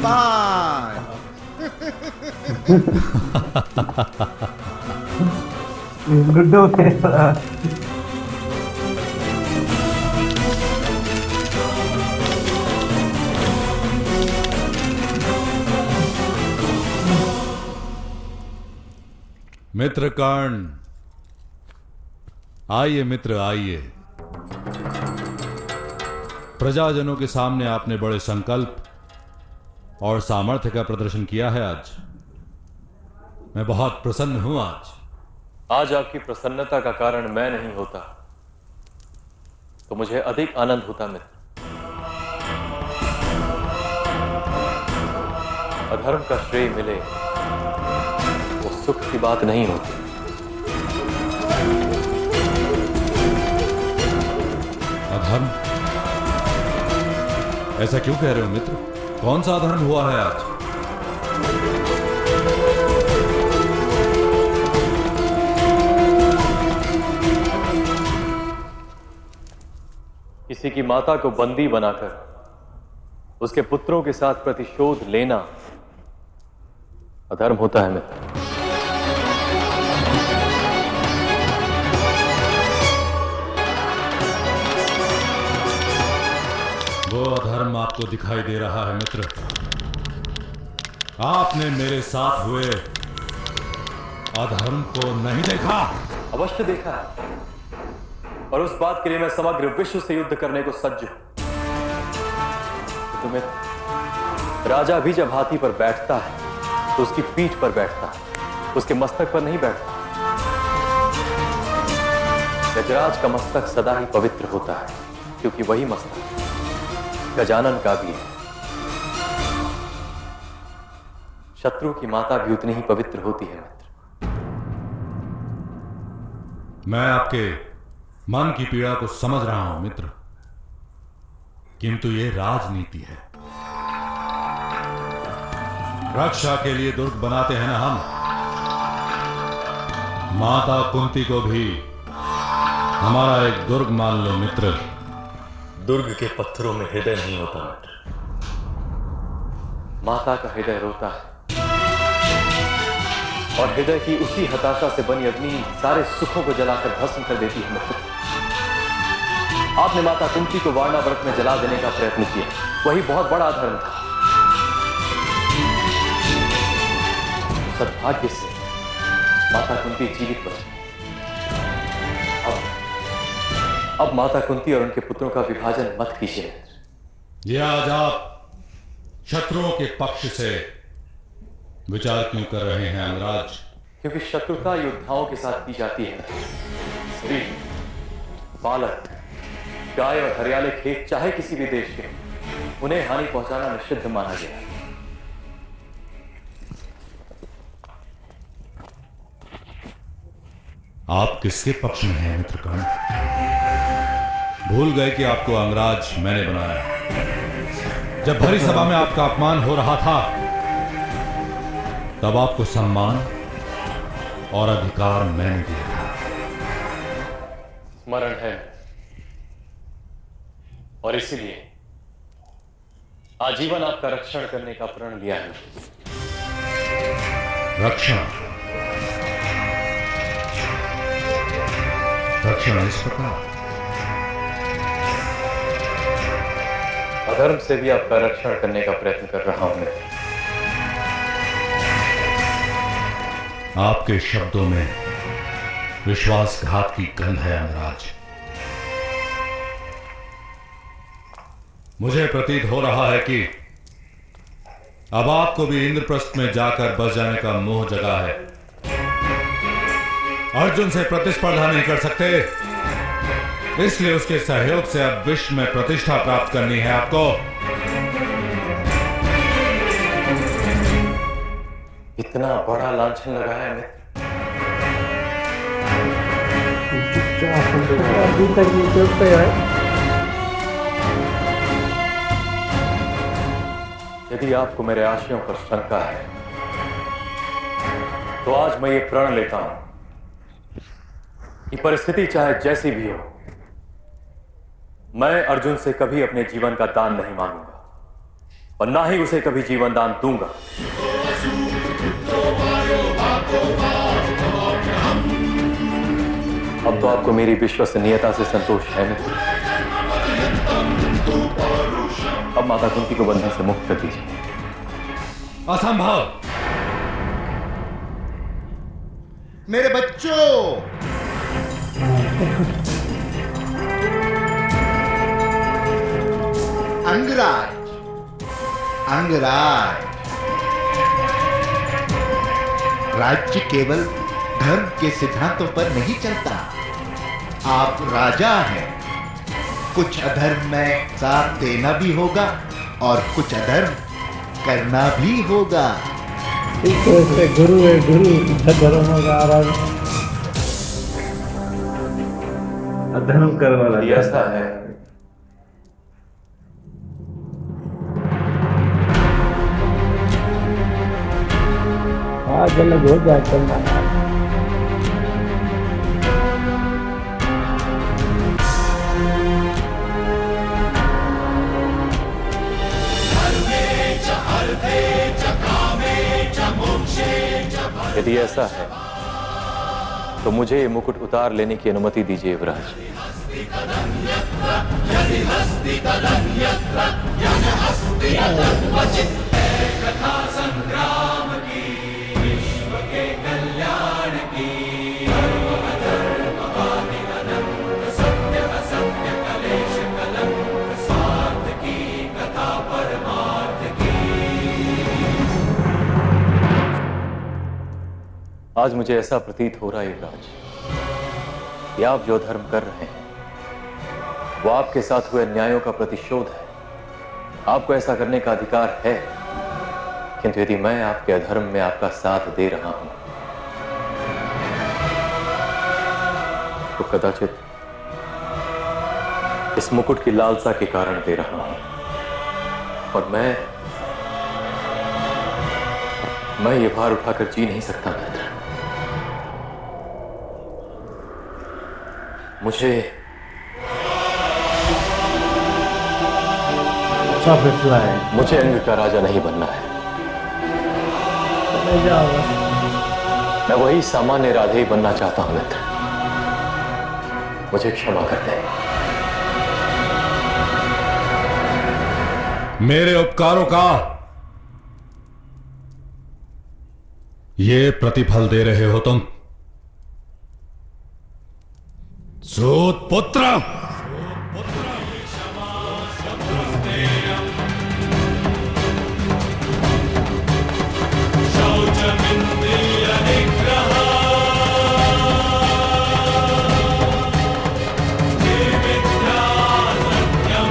Bye. Guddu मित्र कर्ण, आइए मित्र आइए। प्रजाजनों के सामने आपने बड़े संकल्प और सामर्थ्य का प्रदर्शन किया है आज। मैं बहुत प्रसन्न हूं आज। आज आपकी प्रसन्नता का कारण मैं नहीं होता तो मुझे अधिक आनंद होता मित्र। अधर्म का श्रेय मिले वो सुख की बात नहीं होती। अधर्म? ऐसा क्यों कह रहे हो मित्र? कौन सा अधर्म हुआ है आज? किसी की माता को बंदी बनाकर उसके पुत्रों के साथ प्रतिशोध लेना अधर्म होता है मित्र। वो अधर्म आपको दिखाई दे रहा है मित्र। आपने मेरे साथ हुए अधर्म को नहीं देखा? अवश्य देखा है और उस बात के लिए मैं समग्र विश्व से युद्ध करने को सज्ज हूं। तुम्हें राजा भी जब हाथी पर बैठता है तो उसकी पीठ पर बैठता है, उसके मस्तक पर नहीं बैठता। गजराज का मस्तक सदा ही पवित्र होता है क्योंकि वही मस्तक गजानन का भी है। शत्रु की माता भी उतनी ही पवित्र होती है मित्र। मैं आपके मन की पीड़ा को समझ रहा हूं मित्र, किंतु ये राजनीति है। रक्षा के लिए दुर्ग बनाते हैं ना हम। माता कुंती को भी हमारा एक दुर्ग मान लो मित्र। दुर्ग के पत्थरों में हृदय नहीं होता मित्र, माता का हृदय रोता है और हृदय की उसी हताशा से बनी अग्नि सारे सुखों को जलाकर भस्म कर देती है मित्र। आपने माता कुंती को वारणाव्रत में जला देने का प्रयत्न किया, वही बहुत बड़ा अधर्म था। सद्भाग्य से माता कुंती जीवित बची। अब माता कुंती और उनके पुत्रों का विभाजन मत कीजिए। ये आज आप शत्रुओं के पक्ष से विचार क्यों कर रहे हैं अंगराज? क्योंकि शत्रुता योद्धाओं के साथ की जाती है। स्त्री, बालक, गाय और हरियाले खेत चाहे किसी भी देश के, उन्हें हानि पहुंचाना निषिद्ध माना गया है। आप किसके पक्ष में हैं मित्र कर्ण? भूल गए कि आपको अंगराज मैंने बनाया। जब भरी सभा में आपका अपमान हो रहा था तब आपको सम्मान और अधिकार मैंने दिया था। स्मरण है और इसीलिए आजीवन आपका रक्षण करने का प्रण लिया है। रक्षण? रक्षण इस प्रकार? अधर्म से भी आपका रक्षण करने का प्रयत्न कर रहा हूं मैं। आपके शब्दों में विश्वासघात की गंध है अंगराज। मुझे प्रतीत हो रहा है कि अब आपको भी इंद्रप्रस्थ में जाकर बस जाने का मोह जगा है। अर्जुन से प्रतिस्पर्धा नहीं कर सकते, इसलिए उसके सहयोग से अब विश्व में प्रतिष्ठा प्राप्त करनी है आपको। इतना बड़ा लांछन लगाया है अभी तक यूट्यूब पे है। यदि आपको मेरे आशयों पर शंका है तो आज मैं ये प्रण लेता हूं कि परिस्थिति चाहे जैसी भी हो, मैं अर्जुन से कभी अपने जीवन का दान नहीं मांगूंगा और ना ही उसे कभी जीवन दान दूंगा। अब तो आपको मेरी विश्वसनीयता से संतोष है मित्र। अब माता कुंती को बंधन से मुक्त कर दीजिए। असंभव। मेरे बच्चों, अंगराज, अंगराज, राज्य केवल धर्म के सिद्धांतों पर नहीं चलता। आप राजा हैं। कुछ अधर्म में साथ देना भी होगा और कुछ अधर्म करना भी होगा। एक तरह से गुरु है, गुरु धर्म का आराधना, अधर्म करने वाला। ये ऐसा है, आज अलग हो जाए करना। यदि ऐसा है तो मुझे ये मुकुट उतार लेने की अनुमति दीजिए युवराज। आज मुझे ऐसा प्रतीत हो रहा है युवराज कि आप जो धर्म कर रहे हैं वो आपके साथ हुए अन्यायों का प्रतिशोध है। आपको ऐसा करने का अधिकार है, किंतु यदि मैं आपके अधर्म में आपका साथ दे रहा हूं तो कदाचित इस मुकुट की लालसा के कारण दे रहा हूं, और मैं ये भार उठाकर जी नहीं सकता मित्र। मुझे अच्छा फैसला है। मुझे अंग का राजा नहीं बनना है। चले जाओ। मैं वही सामान्य राधे ही बनना चाहता हूं मित्र। मुझे क्षमा कर दें। मेरे उपकारों का ये प्रतिफल दे रहे हो तुम, सूत पुत्र।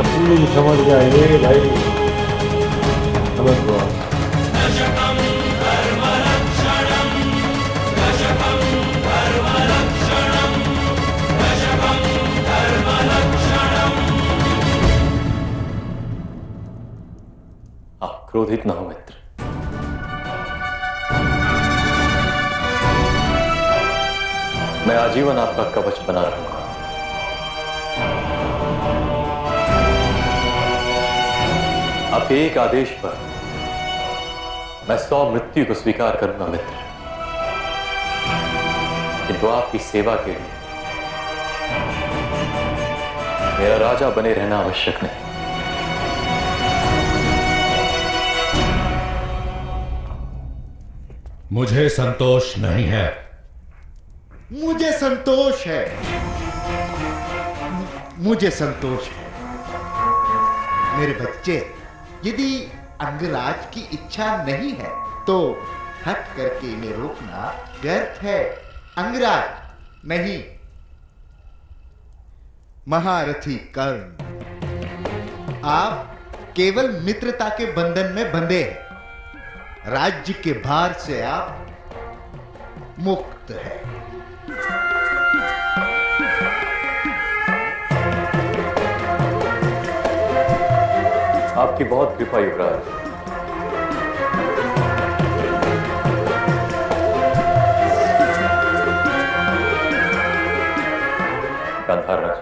पूरी समझ गया ये भाई, समझ गया। आप क्रोधित न हो मित्र। मैं आजीवन आपका कवच बना रहूंगा। आपके एक आदेश पर मैं 100 मृत्यु को स्वीकार करूंगा मित्र, किंतु आपकी सेवा के लिए मेरा राजा बने रहना आवश्यक नहीं। मुझे संतोष नहीं है। मुझे संतोष है। मुझे संतोष है। मेरे बच्चे, यदि अंगराज की इच्छा नहीं है तो हट करके इन्हें रोकना व्यर्थ है। अंगराज नहीं, महारथी कर्ण, आप केवल मित्रता के बंधन में बंधे हैं। राज्य के भार से आप मुक्त हैं। आपकी बहुत कृपा युवराज। गांधार राज,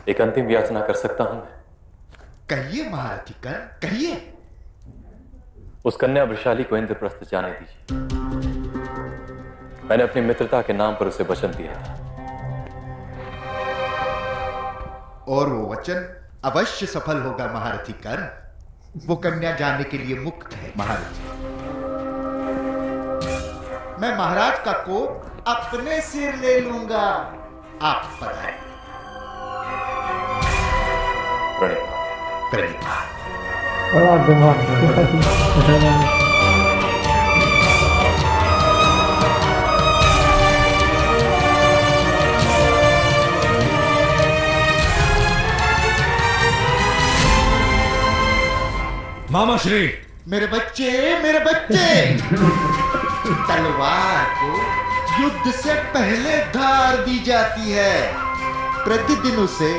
एक अंतिम याचना कर सकता हूं मैं? कहिए महारथी कर्ण, कहिए। उस कन्या वृषाली को इंद्रप्रस्थ जाने दीजिए। मैंने अपनी मित्रता के नाम पर उसे वचन दिया था। और वो वचन अवश्य सफल होगा महारथी कर्ण। वो कन्या जाने के लिए मुक्त है महारथी। मैं महाराज का कोप अपने सिर ले लूंगा। आप पधारें। प्रणिपात। प्रणिपात। बड़ा दिमाग। मामा श्री, मेरे बच्चे, मेरे बच्चे। तलवार को युद्ध से पहले धार दी जाती है। प्रतिदिन उसे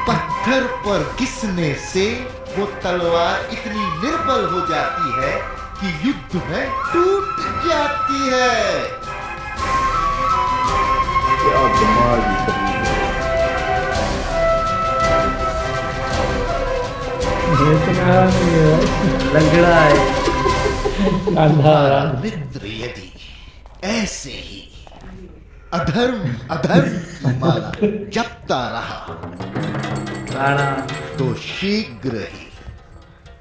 पत्थर पर घिसने से वो तलवार इतनी निर्बल हो जाती है कि युद्ध में टूट जाती है। क्या दिमाग ही लंगड़ा है हमारा मित्र यदि ऐसे ही अधर्म अधर्म हमारा जपता रहा तो शीघ्र ही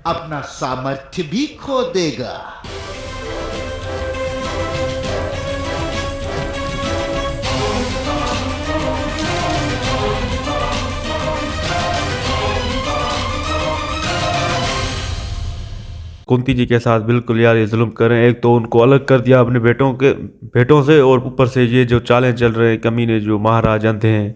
अपना सामर्थ्य भी खो देगा। कुंती जी के साथ बिल्कुल यार ये जुल्म करें। एक तो उनको अलग कर दिया अपने बेटों से, और ऊपर से ये जो चालें चल रहे हैं कमीने जो महाराज अंधे हैं,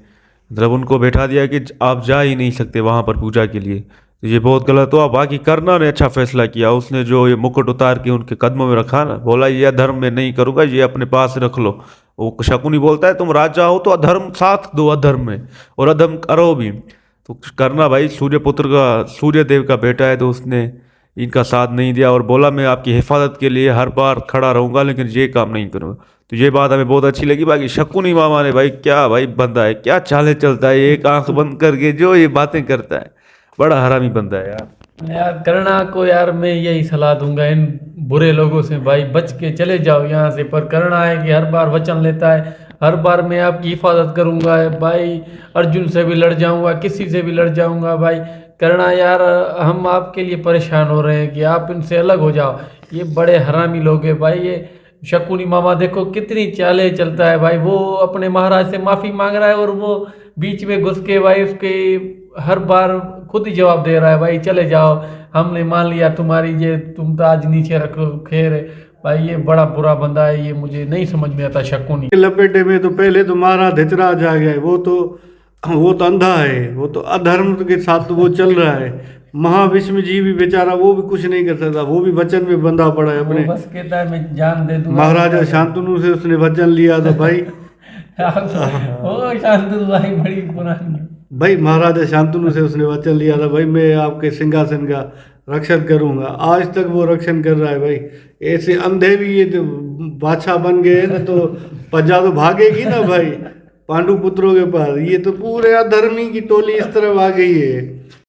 मतलब उनको बैठा दिया कि आप जा ही नहीं सकते वहाँ पर पूजा के लिए। तो ये बहुत गलत हुआ। बाकी कर्णा ने अच्छा फैसला किया। उसने जो ये मुकुट उतार के उनके कदमों में रखा ना, बोला ये अधर्म में नहीं करूँगा, ये अपने पास रख लो। वो शकुनी बोलता है तुम राजा हो तो अधर्म साथ दो अधर्म में, और अधर्म करो भी। तो कर्णा भाई सूर्यपुत्र का, सूर्य देव का बेटा है, तो उसने इनका साथ नहीं दिया और बोला मैं आपकी हिफाजत के लिए हर बार खड़ा रहूँगा, लेकिन ये काम नहीं करूँगा। तो ये बात हमें बहुत अच्छी लगी। बाकी शकुनी मामा ने भाई क्या भाई बंदा है, क्या चाले चलता है, एक आंख बंद करके जो ये बातें करता है, बड़ा हरामी बंदा है यार। कर्णा को यार मैं यही सलाह दूंगा इन बुरे लोगों से, भाई बच के चले जाओ यहाँ से। पर कर्णा है कि हर बार वचन लेता है, हर बार मैं आपकी हिफाजत करूंगा भाई, अर्जुन से भी लड़ जाऊंगा, किसी से भी लड़ जाऊंगा भाई। कर्णा यार हम आपके लिए परेशान हो रहे हैं कि आप इनसे अलग हो जाओ, ये बड़े हरामी लोग हैं भाई। ये शकुनी मामा देखो कितनी चालें चलता है भाई। वो अपने महाराज से माफ़ी मांग रहा है और वो बीच में घुस के भाई उसके हर बार खुद ही जवाब दे रहा है भाई चले जाओ, हमने मान लिया तुम्हारी, ये तुम तो आज नीचे रखो। खैर भाई ये बड़ा बुरा बंदा है, ये मुझे नहीं समझ में आता शकुनी। लपेटे में तो पहले तो महाराज धितराज आ गया। वो तो अंधा है, वो तो अधर्म के साथ तो वो चल रहा है। महाविष्णु जी भी बेचारा वो भी कुछ नहीं कर सकता, वो भी वचन में बंधा पड़ा है अपने। बस कहता है मैं जान दे दूंगा। महाराजा शांतनु से उसने वचन लिया था भाई। ओ शांतनु भाई बड़ी पुरानी भाई, महाराजा शांतनु से उसने वचन लिया था भाई मैं आपके सिंहासन का रक्षण करूंगा। आज तक वो रक्षण कर रहा है भाई। ऐसे अंधे भी ये बादशाह बन गए ना, तो प्रजा तो भागेगी ना भाई पांडु पुत्रों के पास। ये तो पूरे अधर्मी की टोली इस तरफ आ गई है।